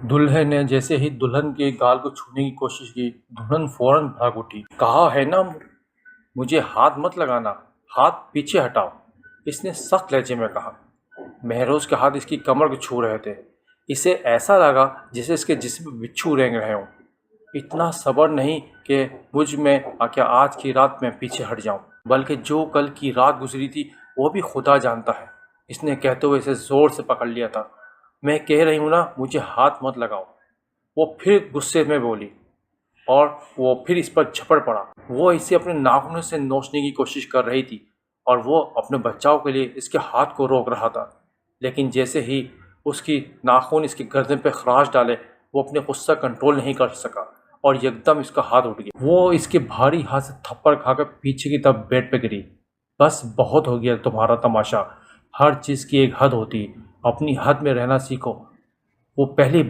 دلہے نے جیسے ہی دلہن کے گال کو چھونے کی کوشش کی، دلہن فوراً بھاگ اٹھی۔ کہا ہے نا مجھے ہاتھ مت لگانا، ہاتھ پیچھے ہٹاؤ، اس نے سخت لہجے میں کہا۔ مہروز کے ہاتھ اس کی کمر کو چھو رہے تھے۔ اسے ایسا لگا جیسے اس کے جسم پہ بچھو رینگ رہے ہوں۔ اتنا صبر نہیں کہ مجھ میں کیا آج کی رات میں پیچھے ہٹ جاؤں، بلکہ جو کل کی رات گزری تھی وہ بھی خدا جانتا ہے، اس نے کہتے ہوئے اسے زور سے پکڑ لیا تھا۔ میں کہہ رہی ہوں نا مجھے ہاتھ مت لگاؤ، وہ پھر غصے میں بولی اور وہ پھر اس پر جھپڑ پڑا۔ وہ اسے اپنے ناخنوں سے نوچنے کی کوشش کر رہی تھی اور وہ اپنے بچاؤ کے لیے اس کے ہاتھ کو روک رہا تھا، لیکن جیسے ہی اس کی ناخن اس کی گردن پہ خراش ڈالے وہ اپنے غصہ کنٹرول نہیں کر سکا اور یکدم اس کا ہاتھ اٹھ گیا۔ وہ اس کے بھاری ہاتھ سے تھپڑ کھا کر پیچھے کی طرف بیڈ پہ گری۔ بس بہت ہو گیا تمہارا تماشا، ہر چیز کی ایک حد ہوتی، اپنی حد میں رہنا سیکھو۔ وہ پہلی